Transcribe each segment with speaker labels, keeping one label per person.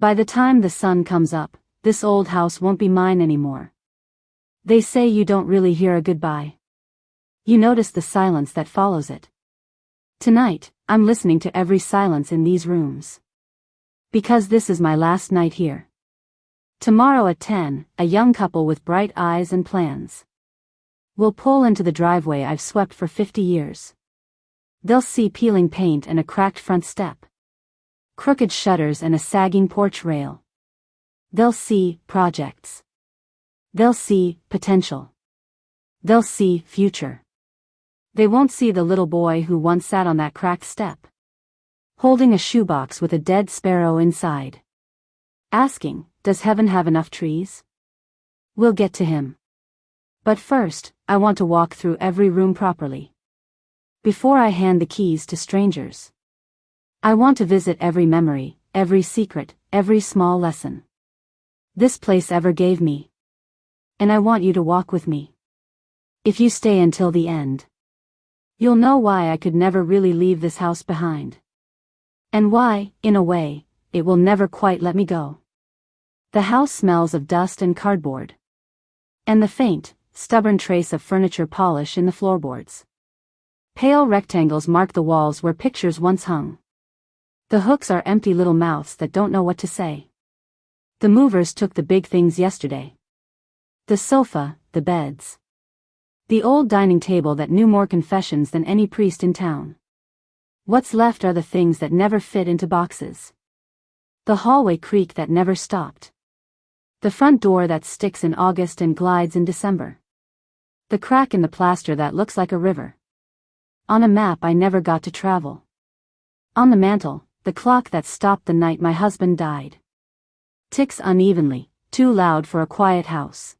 Speaker 1: By the time the sun comes up, this old house won't be mine anymore. They say you don't really hear a goodbye. You notice the silence that follows it. Tonight, I'm listening to every silence in these rooms. Because this is my last night here. Tomorrow at 10, a young couple with bright eyes and plans will pull into the driveway I've swept for 50 years. They'll see peeling paint and a cracked front step, crooked shutters and a sagging porch rail. They'll see projects. They'll see potential. They'll see future. They won't see the little boy who once sat on that cracked step, holding a shoebox with a dead sparrow inside, asking, "Does heaven have enough trees?" We'll get to him. But first, I want to walk through every room properly. Before I hand the keys to strangers, I want to visit every memory, every secret, every small lesson this place ever gave me. And I want you to walk with me. If you stay until the end, you'll know why I could never really leave this house behind. And why, in a way, it will never quite let me go. The house smells of dust and cardboard, and the faint, stubborn trace of furniture polish in the floorboards. Pale rectangles mark the walls where pictures once hung. The hooks are empty little mouths that don't know what to say. The movers took the big things yesterday. The sofa, the beds. The old dining table that knew more confessions than any priest in town. What's left are the things that never fit into boxes. The hallway creak that never stopped. The front door that sticks in August and glides in December. The crack in the plaster that looks like a river. On a map I never got to travel. On the mantel, the clock that stopped the night my husband died. Ticks unevenly, too loud for a quiet house.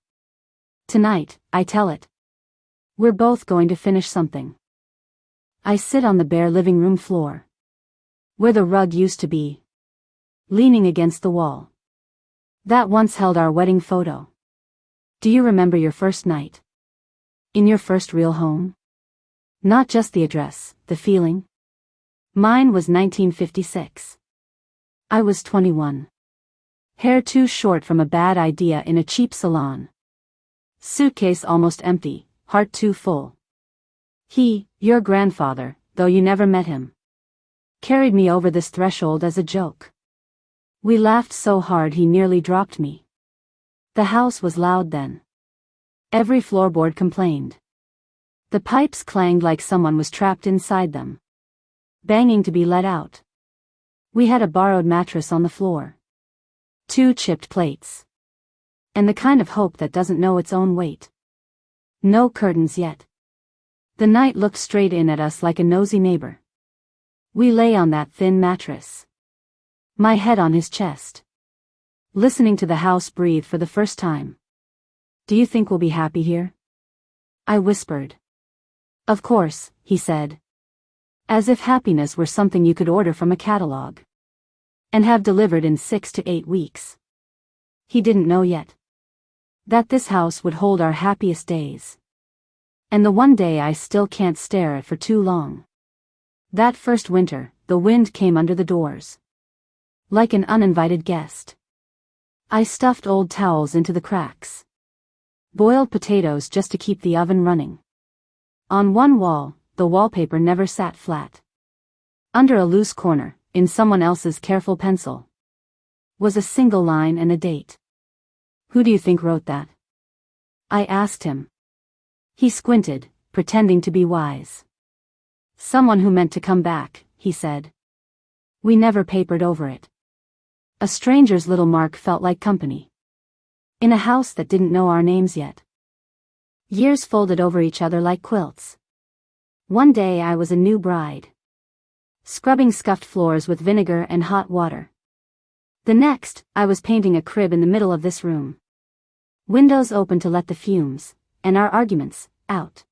Speaker 1: Tonight, I tell it. We're both going to finish something. I sit on the bare living room floor, where the rug used to be, leaning against the wall that once held our wedding photo. Do you remember your first night? In your first real home? Not just the address, the feeling? Mine was 1956. I was 21. Hair too short from a bad idea in a cheap salon. Suitcase almost empty, heart too full. He, your grandfather, though you never met him, carried me over this threshold as a joke. We laughed so hard he nearly dropped me. The house was loud then. Every floorboard complained. The pipes clanged like someone was trapped inside them, banging to be let out. We had a borrowed mattress on the floor, 2 chipped plates, and the kind of hope that doesn't know its own weight. No curtains yet. The night looked straight in at us like a nosy neighbor. We lay on that thin mattress, my head on his chest, listening to the house breathe for the first time. Do you think we'll be happy here? I whispered. Of course, he said. As if happiness were something you could order from a catalog and have delivered in 6 to 8 weeks. He didn't know yet that this house would hold our happiest days. And the one day I still can't stare at for too long. That first winter, the wind came under the doors, like an uninvited guest. I stuffed old towels into the cracks, boiled potatoes just to keep the oven running. On one wall, the wallpaper never sat flat. Under a loose corner, in someone else's careful pencil, was a single line and a date. Who do you think wrote that? I asked him. He squinted, pretending to be wise. Someone who meant to come back, he said. We never papered over it. A stranger's little mark felt like company. In a house that didn't know our names yet. Years folded over each other like quilts. One day I was a new bride, scrubbing scuffed floors with vinegar and hot water. The next, I was painting a crib in the middle of this room. Windows open to let the fumes, and our arguments, out.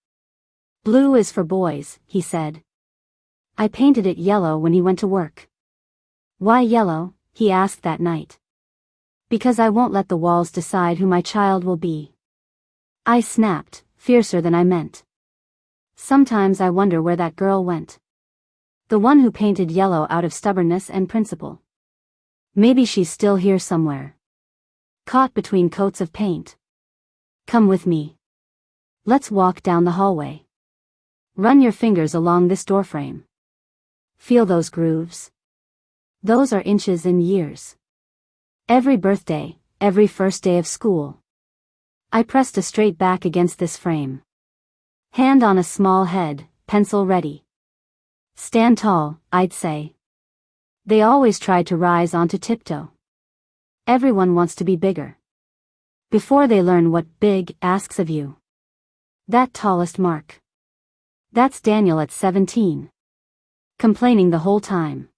Speaker 1: Blue is for boys, he said. I painted it yellow when he went to work. Why yellow? He asked that night. Because I won't let the walls decide who my child will be. I snapped, fiercer than I meant. Sometimes I wonder where that girl went. The one who painted yellow out of stubbornness and principle. Maybe she's still here somewhere. Caught between coats of paint. Come with me. Let's walk down the hallway. Run your fingers along this doorframe. Feel those grooves. Those are inches and years. Every birthday, every first day of school. I pressed a straight back against this frame. Hand on a small head, pencil ready. Stand tall, I'd say. They always tried to rise onto tiptoe. Everyone wants to be bigger. Before they learn what big asks of you. That tallest mark. That's Daniel at 17. Complaining the whole time.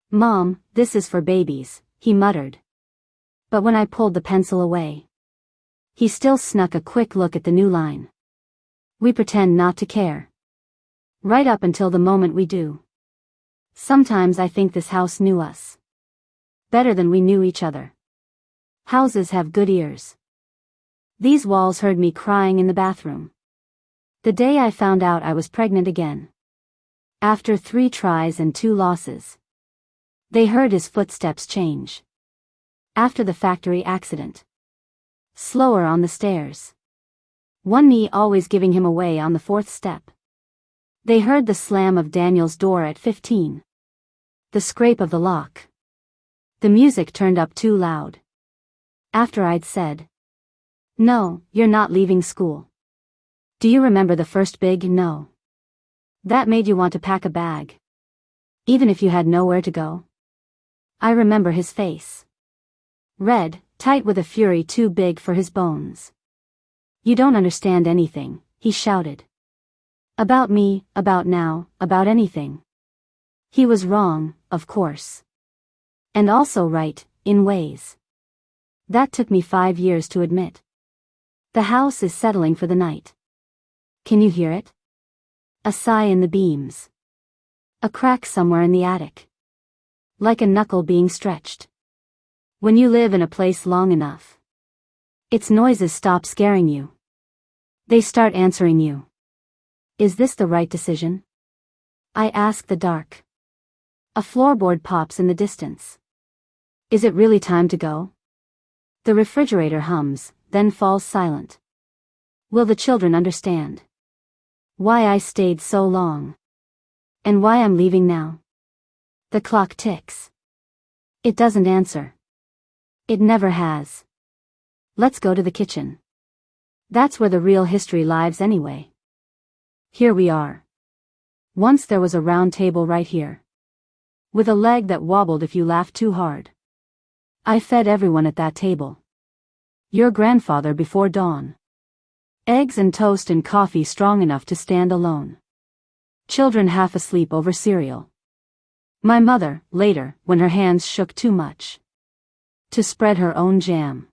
Speaker 1: Mom, this is for babies, he muttered. But when I pulled the pencil away, he still snuck a quick look at the new line. We pretend not to care. Right up until the moment we do. Sometimes I think this house knew us. Better than we knew each other. Houses have good ears. These walls heard me crying in the bathroom. The day I found out I was pregnant again. After 3 tries and 2 losses. They heard his footsteps change. After the factory accident. Slower on the stairs. One knee always giving him away on the 4th step. They heard the slam of Daniel's door at 15. The scrape of the lock. The music turned up too loud. After I'd said, "No, you're not leaving school." Do you remember the first big no? That made you want to pack a bag. Even if you had nowhere to go. I remember his face. Red, tight with a fury too big for his bones. "You don't understand anything," he shouted. About me, about now, about anything. He was wrong, of course. And also right, in ways. That took me 5 years to admit. The house is settling for the night. Can you hear it? A sigh in the beams. A crack somewhere in the attic. Like a knuckle being stretched. When you live in a place long enough, its noises stop scaring you. They start answering you. Is this the right decision? I ask the dark. A floorboard pops in the distance. Is it really time to go? The refrigerator hums, then falls silent. Will the children understand? Why I stayed so long. And why I'm leaving now. The clock ticks. It doesn't answer. It never has. Let's go to the kitchen. That's where the real history lives anyway. Here we are. Once there was a round table right here. With a leg that wobbled if you laughed too hard. I fed everyone at that table. Your grandfather before dawn. Eggs and toast and coffee strong enough to stand alone. Children half asleep over cereal. My mother, later, when her hands shook too much. To spread her own jam.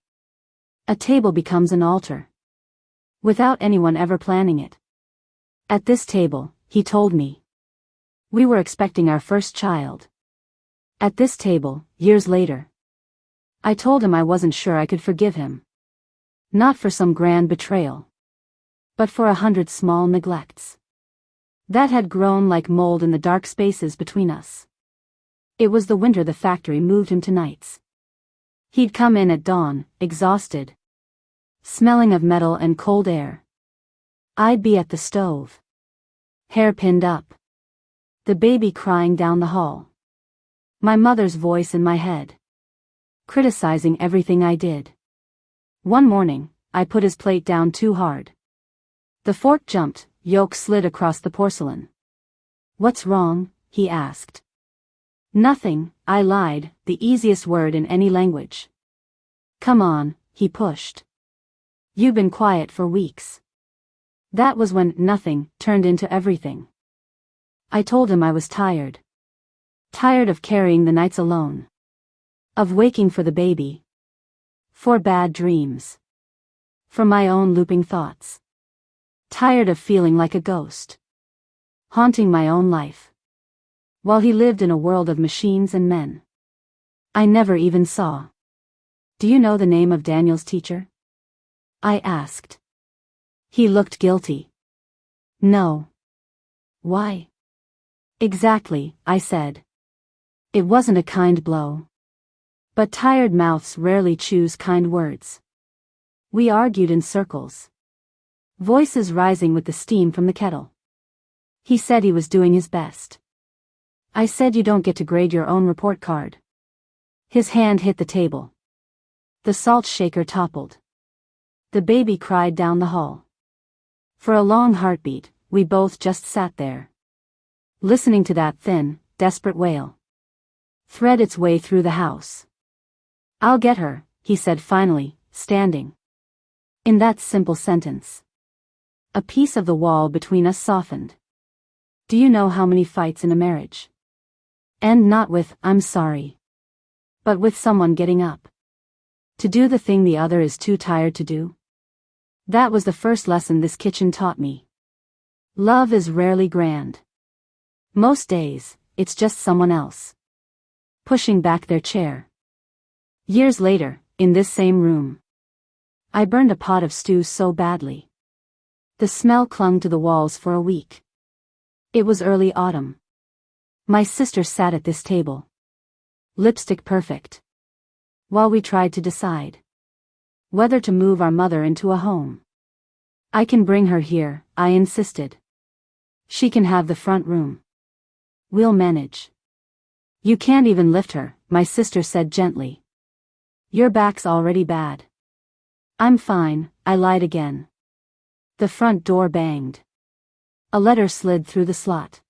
Speaker 1: A table becomes an altar. Without anyone ever planning it. At this table, he told me. We were expecting our first child. At this table, years later. I told him I wasn't sure I could forgive him. Not for some grand betrayal. But for 100 small neglects. That had grown like mold in the dark spaces between us. It was the winter the factory moved him to nights. He'd come in at dawn, exhausted. Smelling of metal and cold air. I'd be at the stove. Hair pinned up. The baby crying down the hall. My mother's voice in my head. Criticizing everything I did. One morning, I put his plate down too hard. The fork jumped, yolk slid across the porcelain. What's wrong? He asked. Nothing, I lied, the easiest word in any language. Come on, he pushed. You've been quiet for weeks. That was when nothing turned into everything. I told him I was tired. Tired of carrying the nights alone. Of waking for the baby. For bad dreams. For my own looping thoughts. Tired of feeling like a ghost. Haunting my own life. While he lived in a world of machines and men. I never even saw. Do you know the name of Daniel's teacher? I asked. He looked guilty. No. Why? Exactly, I said. It wasn't a kind blow. But tired mouths rarely choose kind words. We argued in circles. Voices rising with the steam from the kettle. He said he was doing his best. I said you don't get to grade your own report card. His hand hit the table. The salt shaker toppled. The baby cried down the hall. For a long heartbeat, we both just sat there, listening to that thin, desperate wail thread its way through the house. "I'll get her," he said finally, standing. In that simple sentence, a piece of the wall between us softened. Do you know how many fights in a marriage end not with "I'm sorry," but with someone getting up to do the thing the other is too tired to do? That was the first lesson this kitchen taught me. Love is rarely grand. Most days, it's just someone else pushing back their chair. Years later, in this same room, I burned a pot of stew so badly. The smell clung to the walls for a week. It was early autumn. My sister sat at this table, lipstick perfect, while we tried to decide whether to move our mother into a home. "I can bring her here," I insisted. "She can have the front room. We'll manage." "You can't even lift her," my sister said gently. "Your back's already bad." "I'm fine," I lied again. The front door banged. A letter slid through the slot.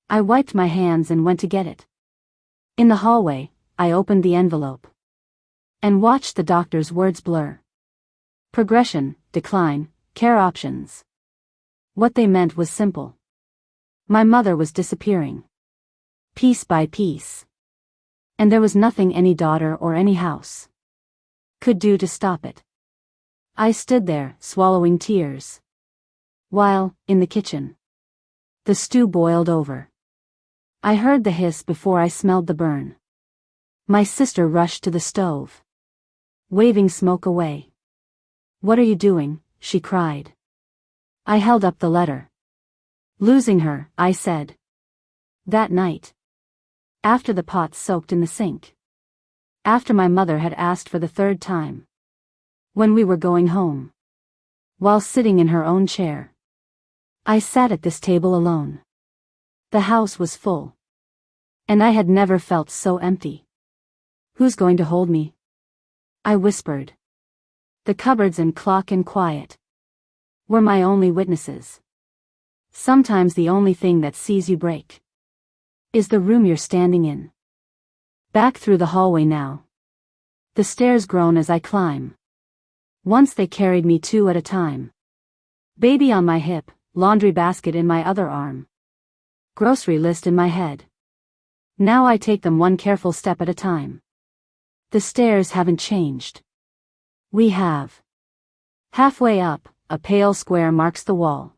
Speaker 1: I wiped my hands and went to get it. In the hallway, I opened the envelope and watched the doctor's words blur. Progression, decline, care options. What they meant was simple. My mother was disappearing, piece by piece. And there was nothing any daughter or any house could do to stop it. I stood there, swallowing tears, while, in the kitchen, the stew boiled over. I heard the hiss before I smelled the burn. My sister rushed to the stove, waving smoke away. "What are you doing?" she cried. I held up the letter. "Losing her," I said. That night, after the pot soaked in the sink, after my mother had asked for the third time, when we were going home, while sitting in her own chair, I sat at this table alone. The house was full, and I had never felt so empty. "Who's going to hold me?" I whispered. The cupboards and clock and quiet were my only witnesses. Sometimes the only thing that sees you break is the room you're standing in. Back through the hallway now. The stairs groan as I climb. Once they carried me two at a time. Baby on my hip, laundry basket in my other arm, grocery list in my head. Now I take them one careful step at a time. The stairs haven't changed. We have. Halfway up, a pale square marks the wall,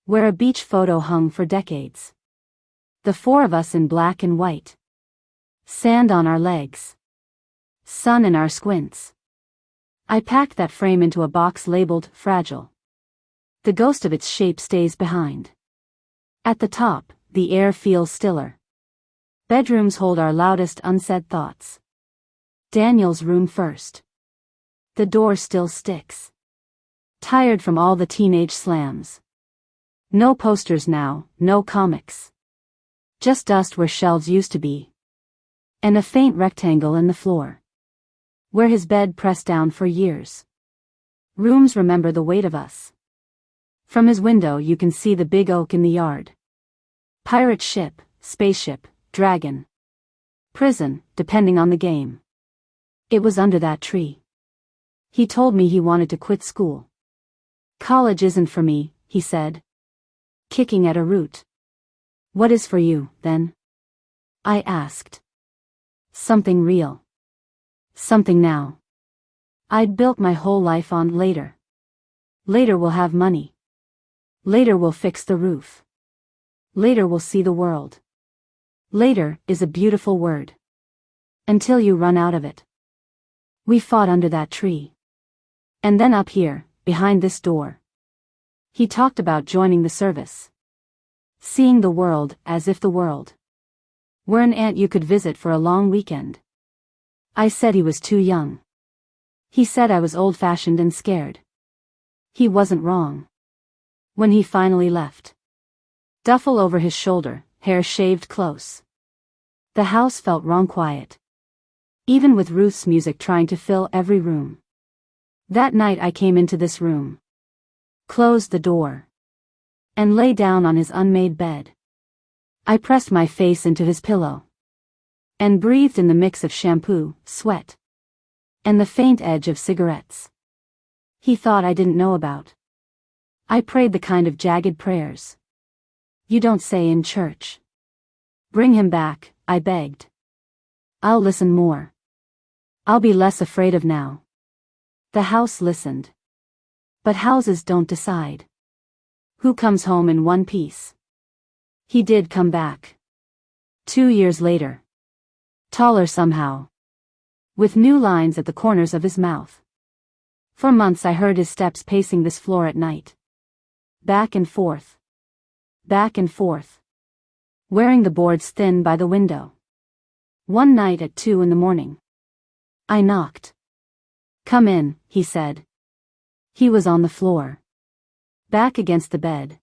Speaker 1: where a beach photo hung for decades. The four of us in black and white. Sand on our legs. Sun in our squints. I packed that frame into a box labeled "Fragile." The ghost of its shape stays behind. At the top, the air feels stiller. Bedrooms hold our loudest unsaid thoughts. Daniel's room first. The door still sticks. Tired from all the teenage slams. No posters now, no comics. Just dust where shelves used to be. And a faint rectangle in the floor, where his bed pressed down for years. Rooms remember the weight of us. From his window you can see the big oak in the yard. Pirate ship, spaceship, dragon. Prison, depending on the game. It was under that tree. He told me he wanted to quit school. "College isn't for me," he said, kicking at a root. "What is for you, then?" I asked. Something real. Something now. I'd built my whole life on later. Later we'll have money. Later we'll fix the roof. Later we'll see the world. Later is a beautiful word. Until you run out of it. We fought under that tree. And then up here, behind this door. He talked about joining the service. Seeing the world as if the world were an aunt you could visit for a long weekend. I said he was too young. He said I was old-fashioned and scared. He wasn't wrong. When he finally left. Duffel over his shoulder, hair shaved close. The house felt wrong quiet. Even with Ruth's music trying to fill every room. That night I came into this room. Closed the door. And lay down on his unmade bed. I pressed my face into his pillow. And breathed in the mix of shampoo, sweat. And the faint edge of cigarettes. He thought I didn't know about. I prayed the kind of jagged prayers you don't say in church. Bring him back, I begged. I'll listen more. I'll be less afraid of now. The house listened. But houses don't decide who comes home in one piece. He did come back. 2 years later. Taller somehow. With new lines at the corners of his mouth. For months I heard his steps pacing this floor at night. Back and forth. Back and forth. Wearing the boards thin by the window. One night at 2 in the morning. I knocked. Come in, he said. He was on the floor. Back against the bed.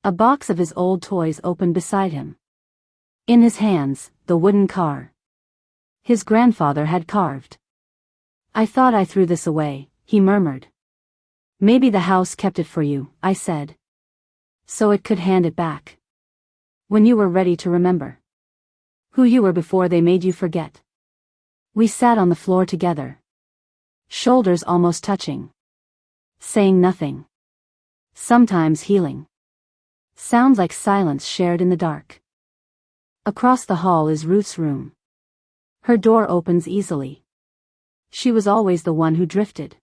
Speaker 1: A box of his old toys opened beside him. In his hands, the wooden car. His grandfather had carved. I thought I threw this away, he murmured. Maybe the house kept it for you, I said. So it could hand it back. When you were ready to remember. Who you were before they made you forget. We sat on the floor together. Shoulders almost touching. Saying nothing. Sometimes healing. Sounds like silence shared in the dark. Across the hall is Ruth's room. Her door opens easily. She was always the one who drifted.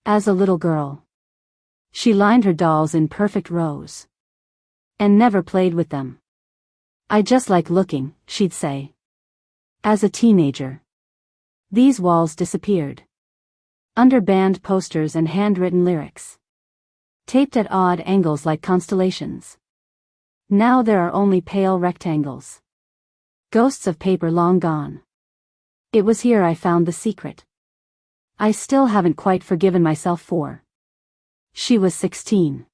Speaker 1: As a little girl. She lined her dolls in perfect rows. And never played with them. I just like looking, she'd say. As a teenager. These walls disappeared. Under band posters and handwritten lyrics. Taped at odd angles like constellations. Now there are only pale rectangles. Ghosts of paper long gone. It was here I found the secret. I still haven't quite forgiven myself for. She was 16.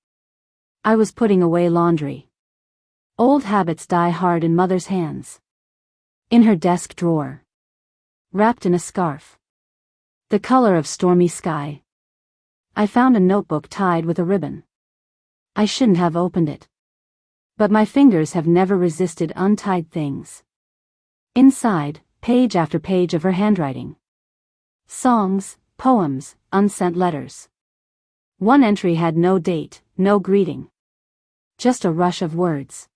Speaker 1: I was putting away laundry. Old habits die hard in mother's hands. In her desk drawer. Wrapped in a scarf. The color of stormy sky. I found a notebook tied with a ribbon. I shouldn't have opened it. But my fingers have never resisted untied things. Inside, page after page of her handwriting. Songs, poems, unsent letters. One entry had no date, no greeting. Just a rush of words.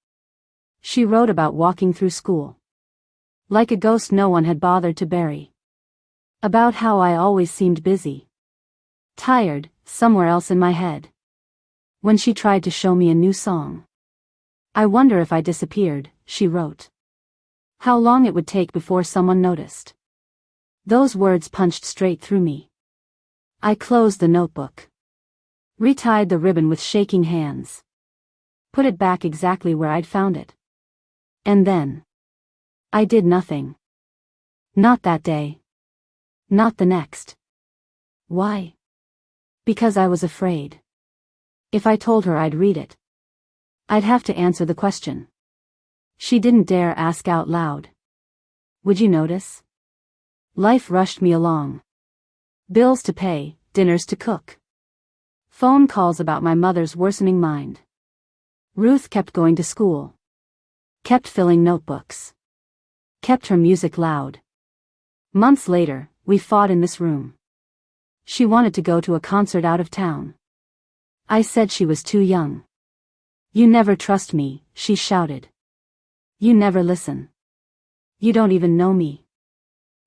Speaker 1: She wrote about walking through school. Like a ghost no one had bothered to bury. About how I always seemed busy. Tired, somewhere else in my head. When she tried to show me a new song. I wonder if I disappeared, she wrote. How long it would take before someone noticed. Those words punched straight through me. I closed the notebook. Retied the ribbon with shaking hands. Put it back exactly where I'd found it. And then. I did nothing. Not that day. Not the next. Why? Because I was afraid. If I told her I'd read it, I'd have to answer the question. She didn't dare ask out loud. Would you notice? Life rushed me along. Bills to pay, dinners to cook. Phone calls about my mother's worsening mind. Ruth kept going to school. Kept filling notebooks. Kept her music loud. Months later, we fought in this room. She wanted to go to a concert out of town. I said she was too young. You never trust me, she shouted. You never listen. You don't even know me.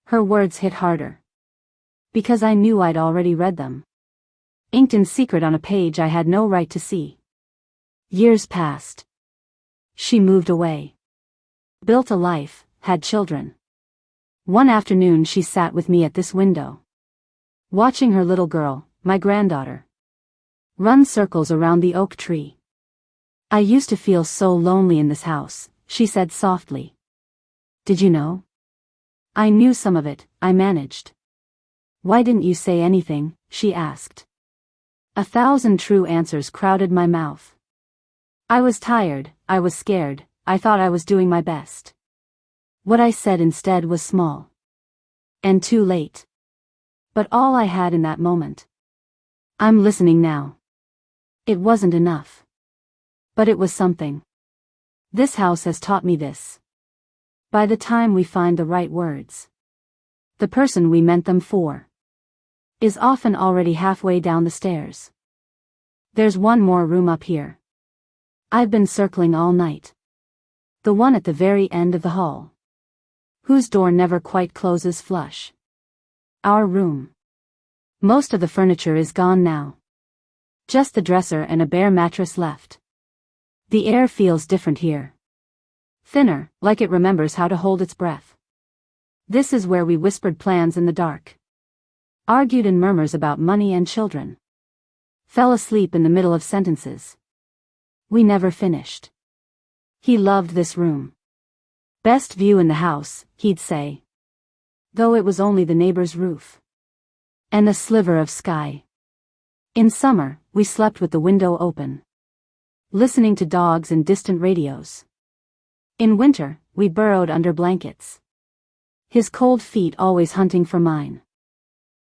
Speaker 1: Her words hit harder. Because I knew I'd already read them. Inked in secret on a page I had no right to see. Years passed. She moved away. Built a life, had children. One afternoon she sat with me at this window. Watching her little girl, my granddaughter. Run circles around the oak tree. I used to feel so lonely in this house, she said softly. Did you know? I knew some of it, I managed. Why didn't you say anything? She asked. 1,000 true answers crowded my mouth. I was tired, I was scared, I thought I was doing my best. What I said instead was small. And too late. But all I had in that moment. I'm listening now. It wasn't enough. But it was something. This house has taught me this. By the time we find the right words, the person we meant them for is often already halfway down the stairs. There's one more room up here. I've been circling all night. The one at the very end of the hall, whose door never quite closes flush. Our room. Most of the furniture is gone now. Just the dresser and a bare mattress left. The air feels different here. Thinner, like it remembers how to hold its breath. This is where we whispered plans in the dark. Argued in murmurs about money and children. Fell asleep in the middle of sentences. We never finished. He loved this room. Best view in the house, he'd say. Though it was only the neighbor's roof. And a sliver of sky. In summer, we slept with the window open. Listening to dogs and distant radios. In winter, we burrowed under blankets. His cold feet always hunting for mine.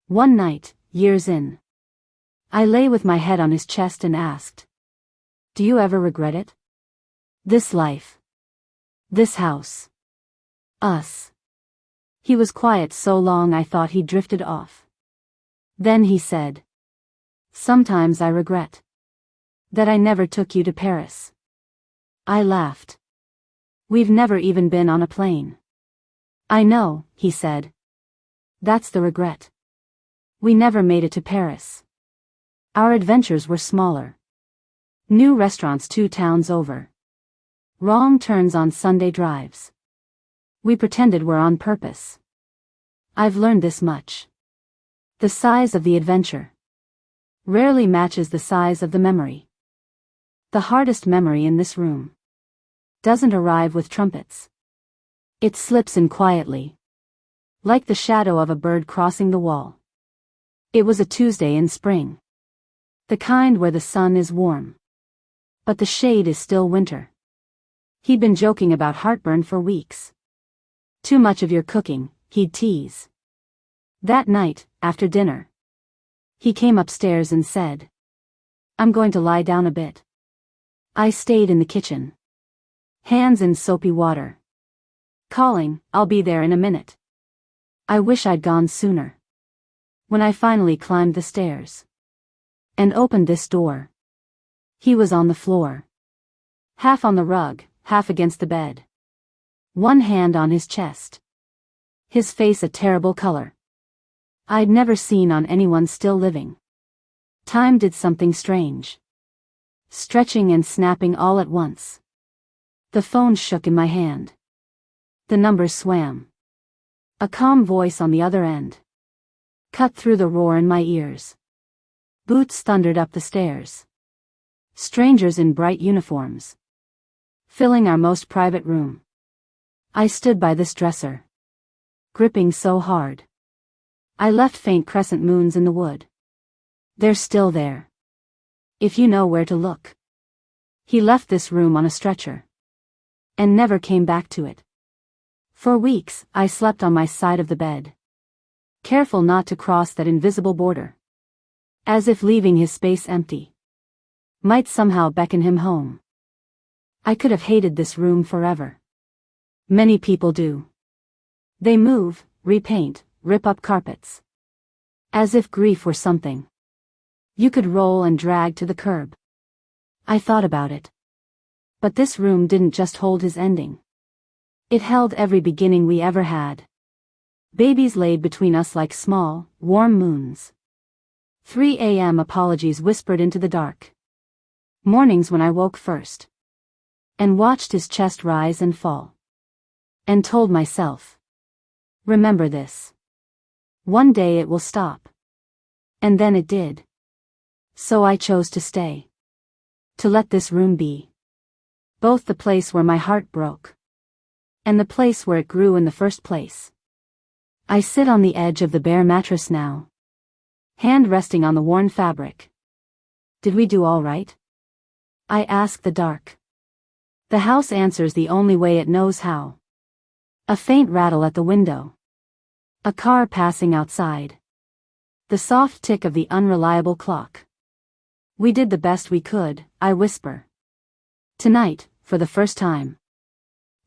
Speaker 1: One night, years in, I lay with my head on his chest and asked, "Do you ever regret it? This life? This house? Us?" He was quiet so long I thought he drifted off. Then he said, "Sometimes I regret that I never took you to Paris." I laughed. "We've never even been on a plane." "I know," he said. "That's the regret. We never made it to Paris. Our adventures were smaller. New restaurants 2 towns over. Wrong turns on Sunday drives. We pretended we're on purpose. I've learned this much. The size of the adventure rarely matches the size of the memory. The hardest memory in this room doesn't arrive with trumpets. It slips in quietly, like the shadow of a bird crossing the wall. It was a Tuesday in spring. The kind where the sun is warm, but the shade is still winter. He'd been joking about heartburn for weeks. "Too much of your cooking," he'd tease. That night, after dinner, he came upstairs and said, "I'm going to lie down a bit." I stayed in the kitchen. Hands in soapy water. Calling, "I'll be there in a minute." I wish I'd gone sooner. When I finally climbed the stairs and opened this door, he was on the floor. Half on the rug, half against the bed. One hand on his chest. His face a terrible color I'd never seen on anyone still living. Time did something strange. Stretching and snapping all at once. The phone shook in my hand. The numbers swam. A calm voice on the other end cut through the roar in my ears. Boots thundered up the stairs. Strangers in bright uniforms, filling our most private room. I stood by this dresser, gripping so hard. I left faint crescent moons in the wood. They're still there, if you know where to look. He left this room on a stretcher and never came back to it. For weeks, I slept on my side of the bed, careful not to cross that invisible border, as if leaving his space empty might somehow beckon him home. I could have hated this room forever. Many people do. They move, repaint, rip up carpets, as if grief were something you could roll and drag to the curb. I thought about it. But this room didn't just hold his ending. It held every beginning we ever had. Babies laid between us like small, warm moons. 3 a.m. apologies whispered into the dark. Mornings when I woke first and watched his chest rise and fall. And told myself, remember this. One day it will stop. And then it did. So I chose to stay. To let this room be. Both the place where my heart broke and the place where it grew in the first place. I sit on the edge of the bare mattress now, hand resting on the worn fabric. Did we do all right? I ask the dark. The house answers the only way it knows how. A faint rattle at the window. A car passing outside. The soft tick of the unreliable clock. We did the best we could, I whisper. Tonight, for the first time.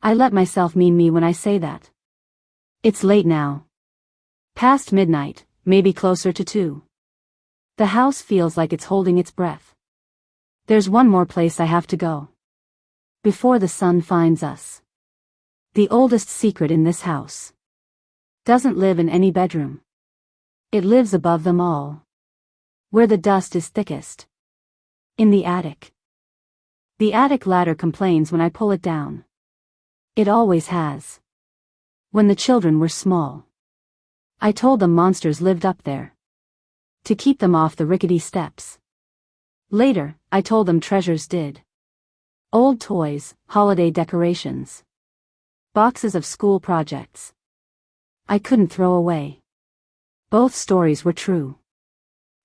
Speaker 1: I let myself mean me when I say that. It's late now. Past midnight, maybe closer to 2. The house feels like it's holding its breath. There's one more place I have to go. Before the sun finds us. The oldest secret in this house doesn't live in any bedroom. It lives above them all. Where the dust is thickest. In the attic. The attic ladder complains when I pull it down. It always has. When the children were small, I told them monsters lived up there. To keep them off the rickety steps. Later, I told them treasures did. Old toys, holiday decorations. Boxes of school projects. I couldn't throw away. Both stories were true.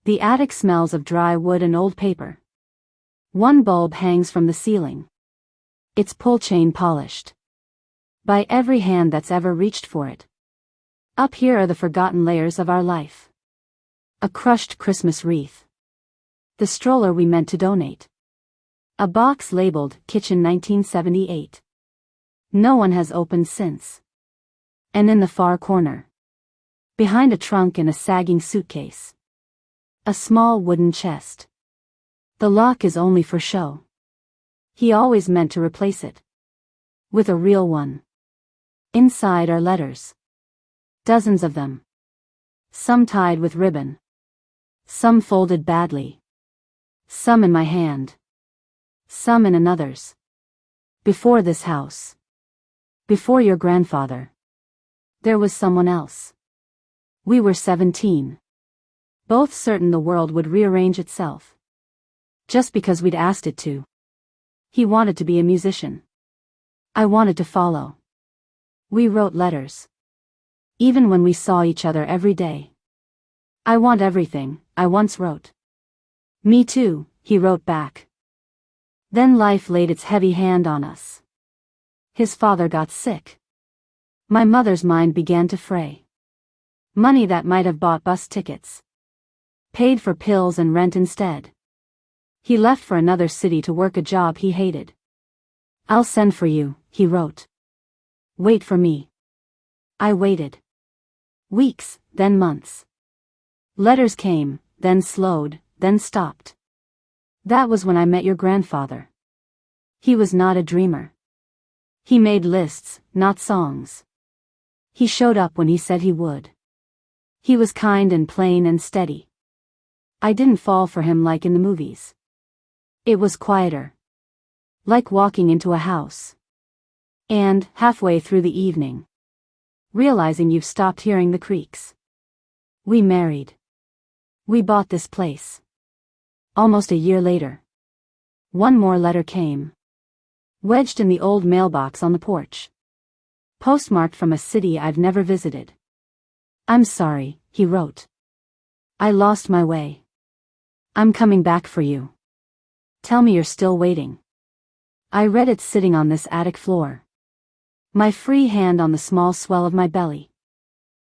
Speaker 1: The attic smells of dry wood and old paper. One bulb hangs from the ceiling. Its pull chain polished. By every hand that's ever reached for it. Up here are the forgotten layers of our life. A crushed Christmas wreath. The stroller we meant to donate. A box labeled Kitchen 1978. No one has opened since. And in the far corner, behind a trunk and a sagging suitcase, a small wooden chest. The lock is only for show. He always meant to replace it with a real one. Inside are letters. Dozens of them. Some tied with ribbon. Some folded badly. Some in my hand. Some in another's. Before this house. Before your grandfather. There was someone else. We were 17. Both certain the world would rearrange itself. Just because we'd asked it to. He wanted to be a musician. I wanted to follow. We wrote letters. Even when we saw each other every day. I want everything, I once wrote. Me too, he wrote back. Then life laid its heavy hand on us. His father got sick. My mother's mind began to fray. Money that might have bought bus tickets. Paid for pills and rent instead. He left for another city to work a job he hated. I'll send for you, he wrote. Wait for me. I waited. Weeks, then months. Letters came, then slowed, then stopped. That was when I met your grandfather. He was not a dreamer. He made lists, not songs. He showed up when he said he would. He was kind and plain and steady. I didn't fall for him like in the movies. It was quieter. Like walking into a house. And, halfway through the evening, realizing you've stopped hearing the creaks. We married. We bought this place. Almost a year later. One more letter came. Wedged in the old mailbox on the porch. Postmarked from a city I've never visited. I'm sorry, he wrote. I lost my way. I'm coming back for you. Tell me you're still waiting. I read it sitting on this attic floor. My free hand on the small swell of my belly.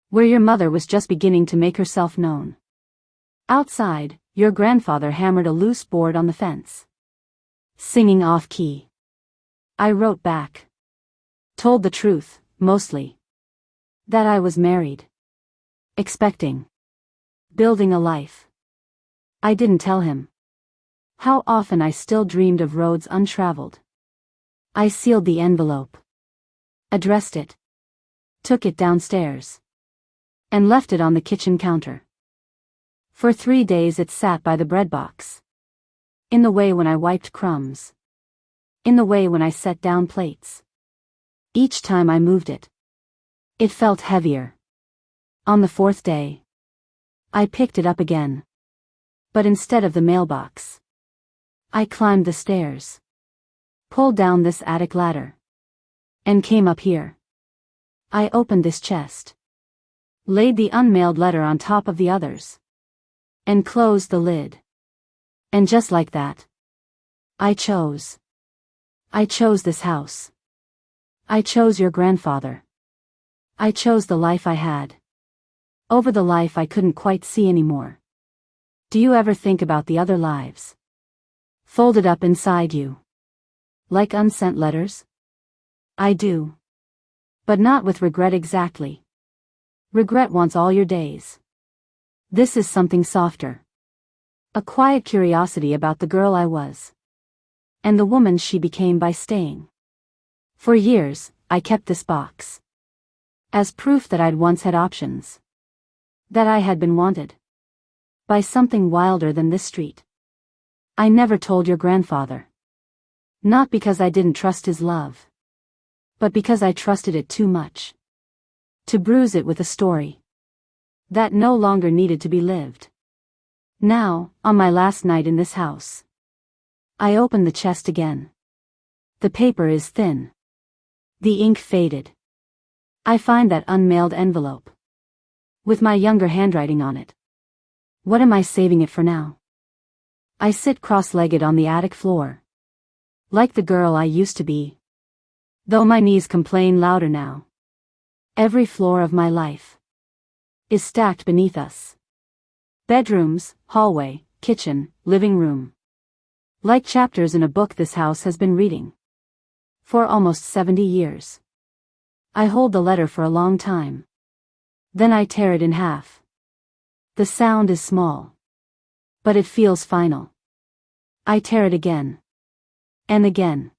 Speaker 1: Where your mother was just beginning to make herself known. Outside, your grandfather hammered a loose board on the fence. Singing off key. I wrote back. Told the truth, mostly. That I was married. Expecting. Building a life. I didn't tell him. How often I still dreamed of roads untraveled. I sealed the envelope. Addressed it. Took it downstairs. And left it on the kitchen counter. For 3 days it sat by the bread box. In the way when I wiped crumbs. In the way when I set down plates. Each time I moved it. It felt heavier. On the 4th day. I picked it up again. But instead of the mailbox. I climbed the stairs. Pulled down this attic ladder. And came up here. I opened this chest. laid the unmailed letter on top of the others, and closed the lid. And just like that, I chose this house. I chose your grandfather. I chose the life I had, over the life I couldn't quite see anymore. Do you ever think about the other lives, folded up inside you, like unsent letters? I do. But not with regret exactly. Regret wants all your days. This is something softer. A quiet curiosity about the girl I was, and the woman she became by staying. For years, I kept this box, as proof that I'd once had options, that I had been wanted by something wilder than this street. I never told your grandfather. Not because I didn't trust his love, but because I trusted it too much to bruise it with a story that no longer needed to be lived. Now, on my last night in this house, I opened the chest again. The paper is thin. The ink faded. I find that unmailed envelope, with my younger handwriting on it. What am I saving it for now? I sit cross-legged on the attic floor, like the girl I used to be, though my knees complain louder now. Every floor of my life is stacked beneath us. Bedrooms, hallway, kitchen, living room. Like chapters in a book this house has been reading for almost 70 years. I hold the letter for a long time. Then I tear it in half. The sound is small, but it feels final. I tear it again, and again,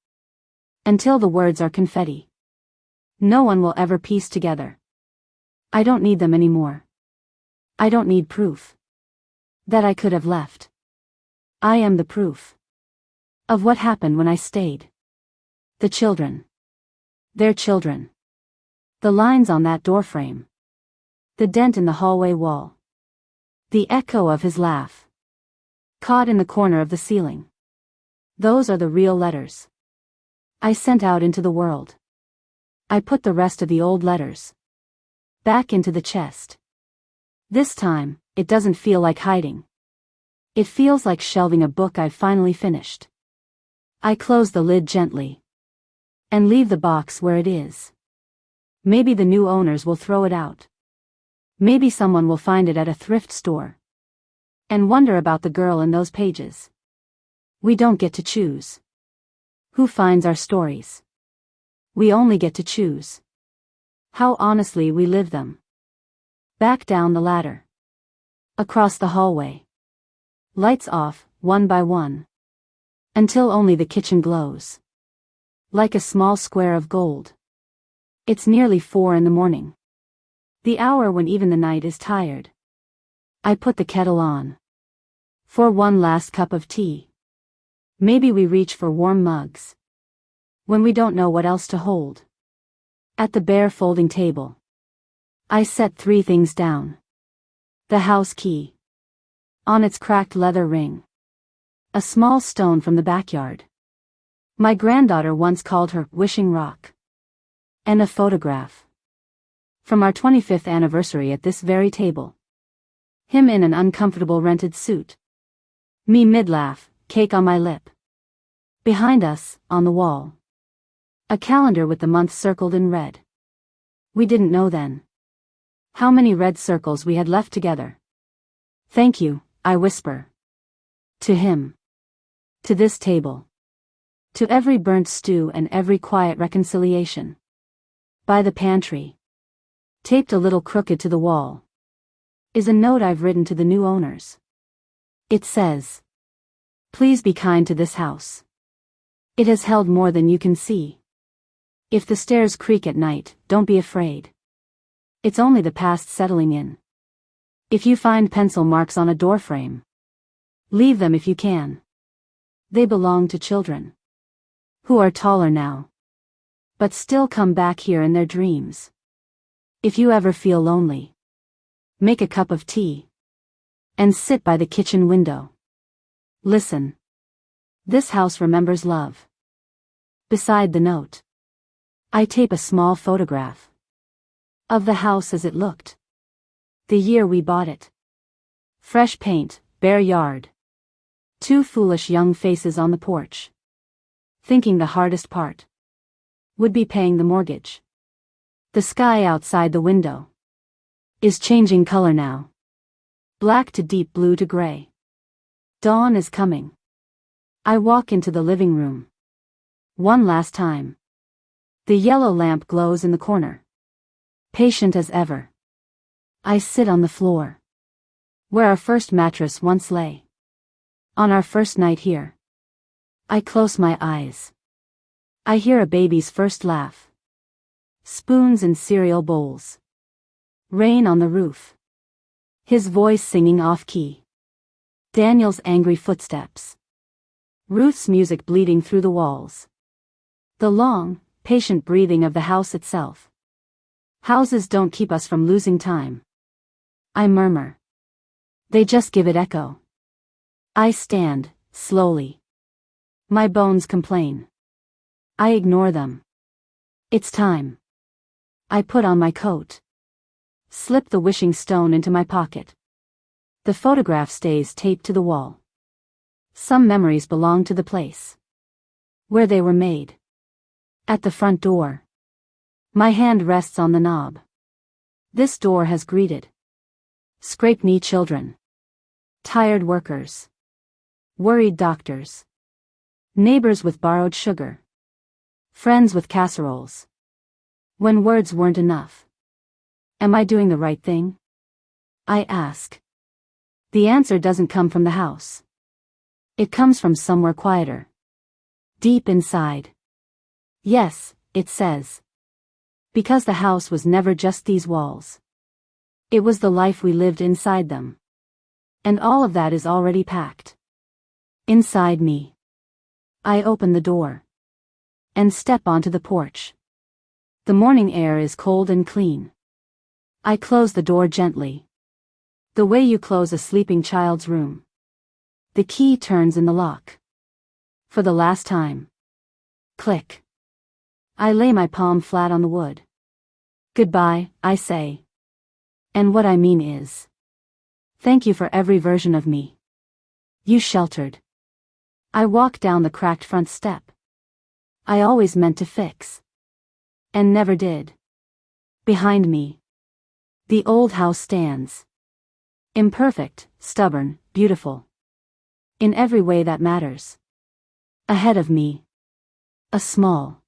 Speaker 1: until the words are confetti. No one will ever piece together. I don't need them anymore. I don't need proof that I could have left. I am the proof of what happened when I stayed. The children. Their children. The lines on that doorframe. The dent in the hallway wall. The echo of his laugh, caught in the corner of the ceiling. Those are the real letters I sent out into the world. I put the rest of the old letters back into the chest. This time, it doesn't feel like hiding. It feels like shelving a book I've finally finished. I close the lid gently and leave the box where it is. Maybe the new owners will throw it out. Maybe someone will find it at a thrift store and wonder about the girl in those pages. We don't get to choose who finds our stories. We only get to choose how honestly we live them. Back down the ladder, across the hallway. Lights off, one by one, until only the kitchen glows, like a small square of gold. It's nearly 4 a.m, the hour when even the night is tired. I put the kettle on for one last cup of tea. Maybe we reach for warm mugs when we don't know what else to hold. At the bare folding table, I set 3 things down. The house key on its cracked leather ring. A small stone from the backyard. My granddaughter once called her wishing rock. And a photograph from our 25th anniversary at this very table. Him in an uncomfortable rented suit. Me mid-laugh, cake on my lip. Behind us, on the wall, a calendar with the month circled in red. We didn't know then how many red circles we had left together. Thank you, I whisper. To him. To this table. To every burnt stew and every quiet reconciliation. By the pantry, taped a little crooked to the wall, is a note I've written to the new owners. It says, "Please be kind to this house. It has held more than you can see. If the stairs creak at night, don't be afraid. It's only the past settling in. If you find pencil marks on a doorframe, leave them if you can. They belong to children who are taller now, but still come back here in their dreams. If you ever feel lonely, make a cup of tea and sit by the kitchen window. Listen. This house remembers love." Beside the note, I tape a small photograph of the house as it looked The year we bought it. Fresh paint, bare yard. Two foolish young faces on the porch. Thinking the hardest part would be paying the mortgage. The sky outside the window is changing color now. Black to deep blue to gray. Dawn is coming. I walk into the living room. One last time. The yellow lamp glows in the corner. Patient as ever. I sit on the floor, where our first mattress once lay. On our first night here. I close my eyes. I hear a baby's first laugh. Spoons in cereal bowls. Rain on the roof. His voice singing off-key. Daniel's angry footsteps. Ruth's music bleeding through the walls. The long, patient breathing of the house itself. Houses don't keep us from losing time. I murmur. They just give it echo. I stand, slowly. My bones complain. I ignore them. It's time. I put on my coat. Slip the wishing stone into my pocket. The photograph stays taped to the wall. Some memories belong to the place where they were made. At the front door. My hand rests on the knob. This door has greeted scrape-knee children. Tired workers. Worried doctors. Neighbors with borrowed sugar. Friends with casseroles. When words weren't enough. Am I doing the right thing? I ask. The answer doesn't come from the house. It comes from somewhere quieter. Deep inside. Yes, it says. Because the house was never just these walls. It was the life we lived inside them. And all of that is already packed inside me. I open the door and step onto the porch. The morning air is cold and clean. I close the door gently. The way you close a sleeping child's room. The key turns in the lock. For the last time. Click. I lay my palm flat on the wood. Goodbye, I say. And what I mean is, thank you for every version of me you sheltered. I walk down the cracked front step. I always meant to fix. And never did. Behind me. The old house stands. Imperfect, stubborn, beautiful. In every way that matters. Ahead of me. A small,